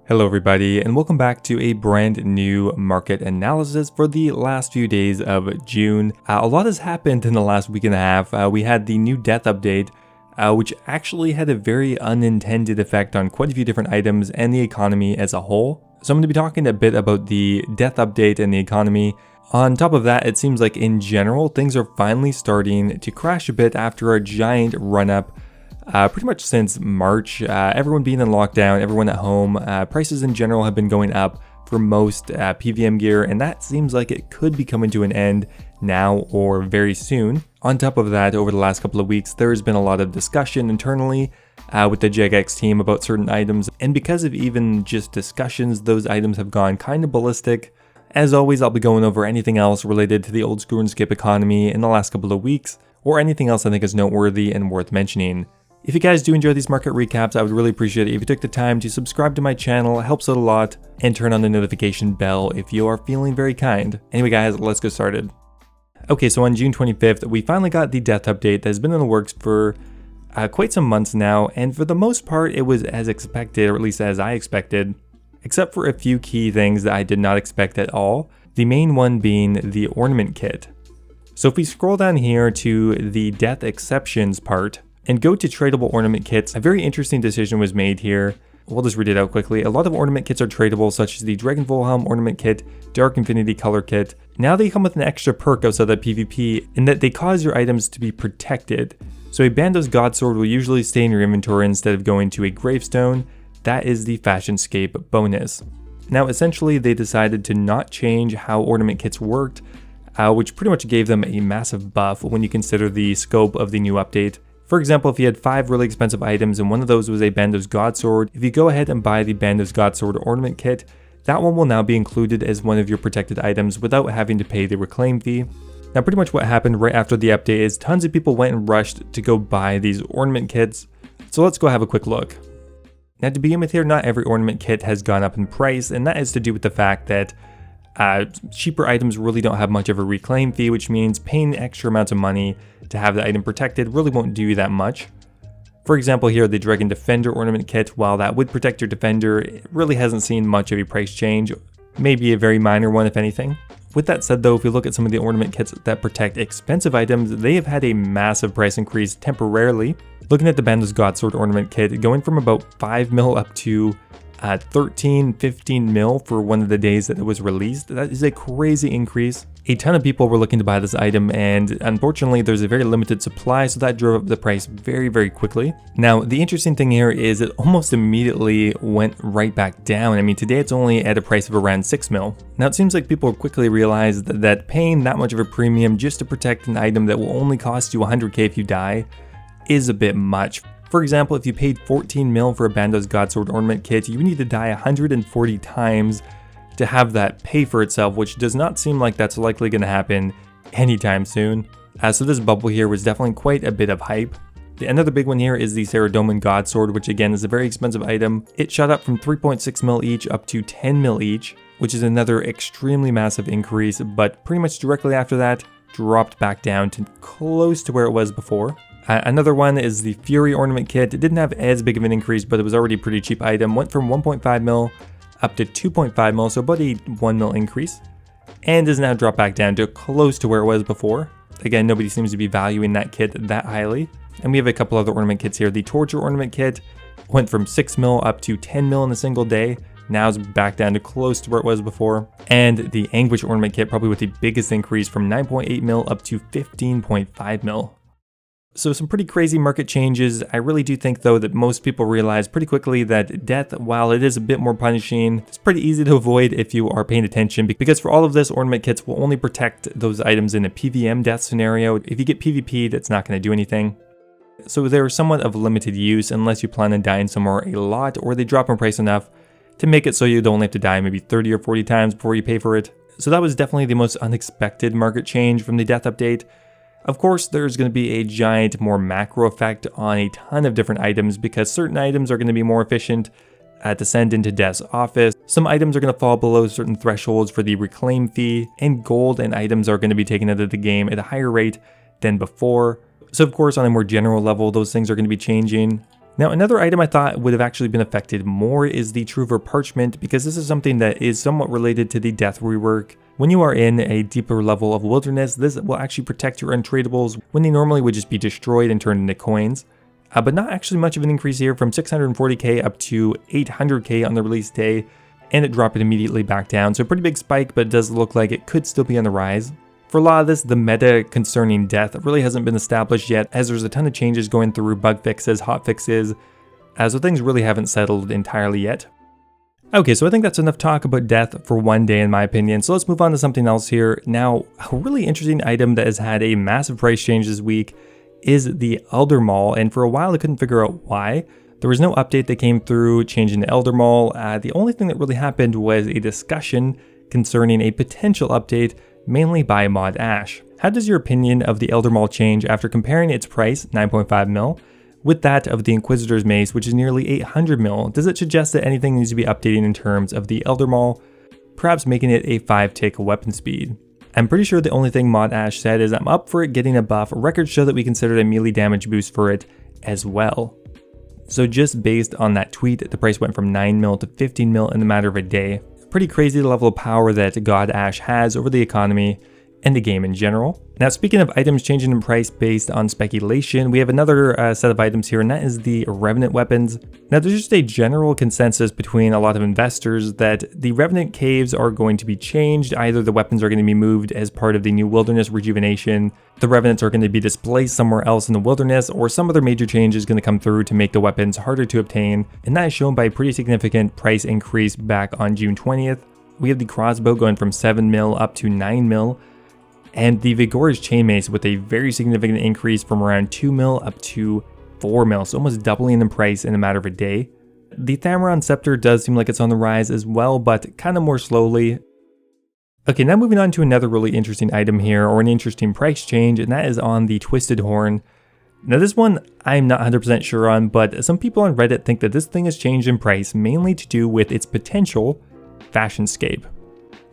Hello everybody, and welcome back to a brand new market analysis for the last few days of June. A lot has happened in the last week and a half. We had the new death update, which actually had a very unintended effect on quite a few different items and the economy as a whole. So I'm going to be talking a bit about the death update and the economy. On top of that, it seems like in general, things are finally starting to crash a bit after a giant run-up. Pretty much since March, everyone being in lockdown, everyone at home, prices in general have been going up for most PVM gear, and that seems like it could be coming to an end now or very soon. On top of that, over the last couple of weeks, there has been a lot of discussion internally with the JGX team about certain items, and because of even just discussions, those items have gone kind of ballistic. As always, I'll be going over anything else related to the old screw and skip economy in the last couple of weeks, or anything else I think is noteworthy and worth mentioning. If you guys do enjoy these market recaps, I would really appreciate it if you took the time to subscribe to my channel. It helps out a lot, and turn on the notification bell if you are feeling very kind. Anyway guys, let's get started. Okay, so on June 25th, we finally got the death update that has been in the works for quite some months now, and for the most part it was as expected, or at least as I expected, except for a few key things that I did not expect at all, the main one being the ornament kit. So if we scroll down here to the death exceptions part, and go to tradable ornament kits, a very interesting decision was made here. We'll just read it out quickly. A lot of ornament kits are tradable, such as the Dragon Volhelm ornament kit, Dark Infinity color kit. Now they come with an extra perk outside of PvP in that they cause your items to be protected. So a Bando's Godsword will usually stay in your inventory instead of going to a gravestone. That is the Fashionscape bonus. Now essentially they decided to not change how ornament kits worked, which pretty much gave them a massive buff when you consider the scope of the new update. For example, if you had 5 really expensive items and one of those was a Bando's Godsword, if you go ahead and buy the Bando's Godsword ornament kit, that one will now be included as one of your protected items without having to pay the reclaim fee. Now pretty much what happened right after the update is tons of people went and rushed to go buy these ornament kits. So let's go have a quick look. Now to begin with here, not every ornament kit has gone up in price, and that is to do with the fact that cheaper items really don't have much of a reclaim fee, which means paying extra amounts of money to have the item protected really won't do you that much. For example here, the Dragon Defender ornament kit, while that would protect your defender, it really hasn't seen much of a price change, maybe a very minor one if anything. With that said though, if you look at some of the ornament kits that protect expensive items, they have had a massive price increase temporarily. Looking at the Bando's Godsword ornament kit, going from about 5 mil up to 13-15 mil for one of the days that it was released. That is a crazy increase. A ton of people were looking to buy this item, and unfortunately there's a very limited supply, so that drove up the price very quickly. Now the interesting thing here is it almost immediately went right back down. I mean, today it's only at a price of around 6 mil. Now it seems like people quickly realized that paying that much of a premium just to protect an item that will only cost you 100k if you die is a bit much. For example, if you paid 14 mil for a Bando's Godsword ornament kit, you need to die 140 times to have that pay for itself, which does not seem like that's likely going to happen anytime soon. So this bubble here was definitely quite a bit of hype. Another big one here is the Saradomin Godsword, which again is a very expensive item. It shot up from 3.6 mil each up to 10 mil each, which is another extremely massive increase, but pretty much directly after that dropped back down to close to where it was before. Another one is the Fury ornament kit. It didn't have as big of an increase, but it was already a pretty cheap item. Went from 1.5 mil up to 2.5 mil, so about a 1 mil increase. And is now dropped back down to close to where it was before. Again, nobody seems to be valuing that kit that highly. And we have a couple other ornament kits here. The Torture ornament kit went from 6 mil up to 10 mil in a single day. Now it's back down to close to where it was before. And the Anguish ornament kit, probably with the biggest increase, from 9.8 mil up to 15.5 mil. So some pretty crazy market changes. I really do think though that most people realize pretty quickly that death, while it is a bit more punishing, it's pretty easy to avoid if you are paying attention, because for all of this, ornament kits will only protect those items in a PVM death scenario. If you get PvP, that's not going to do anything. So they're somewhat of limited use unless you plan on dying somewhere a lot, or they drop in price enough to make it so you don't have to die maybe 30 or 40 times before you pay for it. So that was definitely the most unexpected market change from the death update. Of course, there's going to be a giant, more macro effect on a ton of different items, because certain items are going to be more efficient to send into Death's office. Some items are going to fall below certain thresholds for the reclaim fee, and gold and items are going to be taken out of the game at a higher rate than before. So of course, on a more general level, those things are going to be changing. Now, another item I thought would have actually been affected more is the Trouver Parchment, because this is something that is somewhat related to the death rework. When you are in a deeper level of wilderness, this will actually protect your untradables when they normally would just be destroyed and turned into coins. But not actually much of an increase here, from 640k up to 800k on the release day, and it dropped it immediately back down. So a pretty big spike, but it does look like it could still be on the rise. For a lot of this, the meta concerning death really hasn't been established yet, as there's a ton of changes going through bug fixes, hot fixes, so things really haven't settled entirely yet. Okay, so I think that's enough talk about death for one day in my opinion, so let's move on to something else here. Now, a really interesting item that has had a massive price change this week is the Elder Maul, and for a while I couldn't figure out why. There was no update that came through changing the Elder Maul. The only thing that really happened was a discussion concerning a potential update, mainly by Mod Ash. How does your opinion of the Elder Maul change after comparing its price, 9.5 mil, with that of the Inquisitor's Mace, which is nearly 800 mil? Does it suggest that anything needs to be updating in terms of the Elder Maul, perhaps making it a 5-tick weapon speed? I'm pretty sure the only thing Mod Ash said is I'm up for it getting a buff. Records show that we considered a melee damage boost for it as well. So just based on that tweet, the price went from 9 mil to 15 mil in the matter of a day. Pretty crazy the level of power that God Ash has over the economy and the game in general. Now, speaking of items changing in price based on speculation, we have another set of items here, and that is the Revenant weapons. Now, there's just a general consensus between a lot of investors that the Revenant caves are going to be changed. Either the weapons are going to be moved as part of the new wilderness rejuvenation, the Revenants are going to be displaced somewhere else in the wilderness, or some other major change is going to come through to make the weapons harder to obtain, and that is shown by a pretty significant price increase back on June 20th. We have the crossbow going from 7 mil up to 9 mil, and the Vigor's Chainmace with a very significant increase from around 2 mil up to 4 mil, so almost doubling in price in a matter of a day. The Thamron Scepter does seem like it's on the rise as well, but kind of more slowly. Okay, now moving on to another really interesting item here, or an interesting price change, and that is on the Twisted Horn. Now this one I'm not 100% sure on, but some people on Reddit think that this thing has changed in price mainly to do with its potential fashionscape.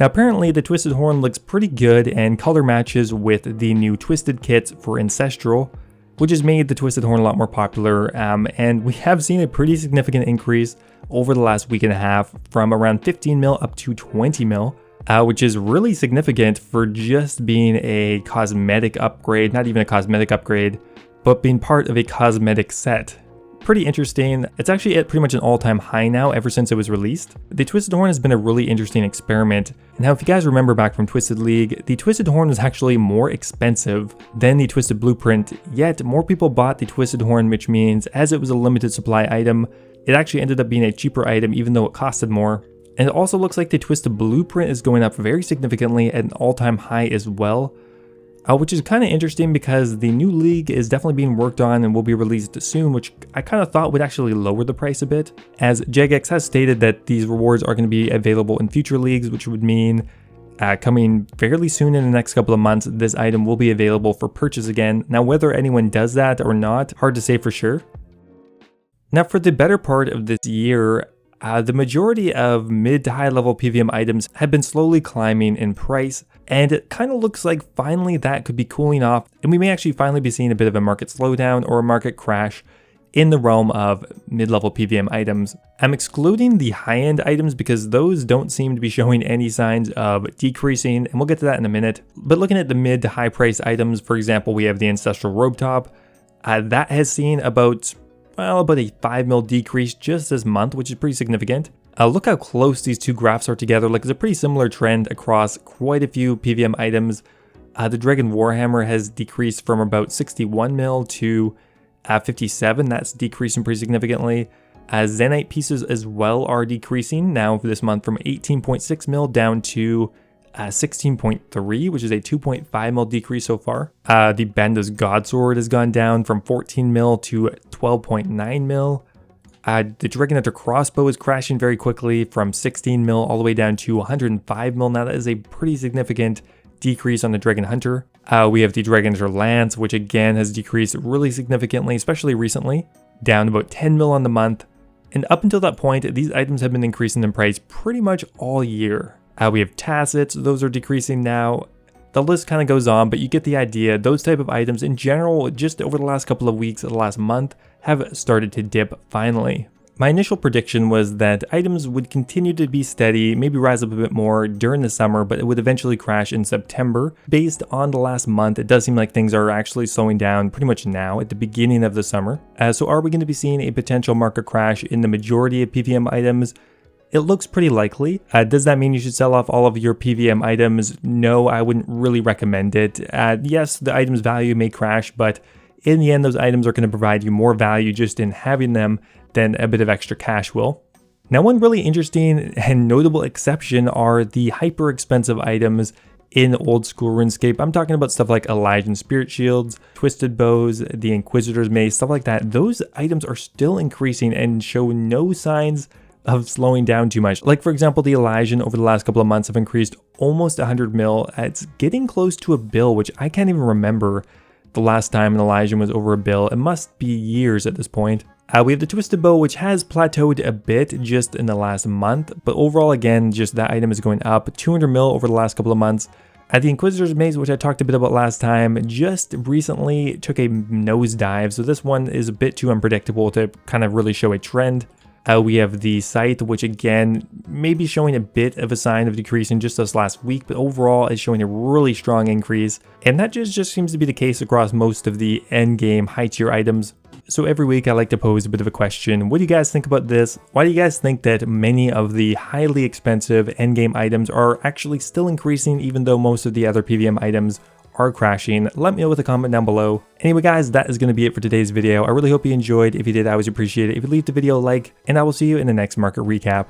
Now apparently the Twisted Horn looks pretty good and color matches with the new Twisted kits for Ancestral, which has made the Twisted Horn a lot more popular, and we have seen a pretty significant increase over the last week and a half from around 15 mil up to 20 mil, which is really significant for just being a cosmetic upgrade, not even a cosmetic upgrade, but being part of a cosmetic set. Pretty interesting. It's actually at pretty much an all-time high now ever since it was released. The Twisted Horn has been a really interesting experiment. Now if you guys remember back from Twisted League, the Twisted Horn was actually more expensive than the Twisted Blueprint, yet more people bought the Twisted Horn, which means as it was a limited supply item, it actually ended up being a cheaper item even though it costed more. And it also looks like the Twisted Blueprint is going up very significantly at an all-time high as well. Which is kind of interesting because the new league is definitely being worked on and will be released soon, which I kind of thought would actually lower the price a bit, as Jagex has stated that these rewards are going to be available in future leagues, which would mean coming fairly soon in the next couple of months, this item will be available for purchase again. Now whether anyone does that or not, hard to say for sure. Now for the better part of this year, the majority of mid to high level PVM items have been slowly climbing in price, and it kind of looks like finally that could be cooling off, and we may actually finally be seeing a bit of a market slowdown or a market crash in the realm of mid-level PVM items. I'm excluding the high-end items because those don't seem to be showing any signs of decreasing, and we'll get to that in a minute. But looking at the mid to high price items, for example, we have the Ancestral Robe Top. That has seen about a 5 mil decrease just this month, which is pretty significant. Look how close these two graphs are together. Like, it's a pretty similar trend across quite a few PVM items. The Dragon Warhammer has decreased from about 61 mil to 57. That's decreasing pretty significantly. Zenite pieces as well are decreasing now for this month from 18.6 mil down to 16.3, which is a 2.5 mil decrease so far. The Banda's Godsword has gone down from 14 mil to 12.9 mil. The Dragon Hunter Crossbow is crashing very quickly from 16 mil all the way down to 105 mil. Now that is a pretty significant decrease on the Dragon Hunter. We have the Dragon Hunter Lance, which again has decreased really significantly, especially recently, down about 10 mil on the month. And up until that point, these items have been increasing in price pretty much all year. We have Tassets, those are decreasing now. The list kind of goes on, but you get the idea. Those type of items in general, just over the last couple of weeks, the last month, have started to dip finally. My initial prediction was that items would continue to be steady, maybe rise up a bit more during the summer, but it would eventually crash in September. Based on the last month, it does seem like things are actually slowing down pretty much now at the beginning of the summer. So are we going to be seeing a potential market crash in the majority of PVM items? It looks pretty likely. Does that mean you should sell off all of your PVM items? No, I wouldn't really recommend it. Yes, the item's value may crash, but in the end, those items are going to provide you more value just in having them than a bit of extra cash will. Now, one really interesting and notable exception are the hyper expensive items in old school RuneScape. I'm talking about stuff like Elysian Spirit Shields, Twisted Bows, the Inquisitor's Mace, stuff like that. Those items are still increasing and show no signs of slowing down too much. Like for example, the Elysian over the last couple of months have increased almost 100 mil. It's getting close to a bill, which I can't even remember the last time an Elysian was over a bill. It must be years at this point. We have the Twisted Bow, which has plateaued a bit just in the last month, but overall, again, just that item is going up 200 mil over the last couple of months. The Inquisitor's Mace, which I talked a bit about last time, just recently took a nosedive, so this one is a bit too unpredictable to kind of really show a trend. We have the Scythe, which again, may be showing a bit of a sign of decreasing just this last week, but overall is showing a really strong increase. And that just seems to be the case across most of the endgame high tier items. So every week I like to pose a bit of a question. What do you guys think about this? Why do you guys think that many of the highly expensive endgame items are actually still increasing even though most of the other PVM items are crashing? Let me know with a comment down below. Anyway guys, that is going to be it for today's video. I really hope you enjoyed. If you did, I always appreciate it if you leave the video a like, and I will see you in the next market recap.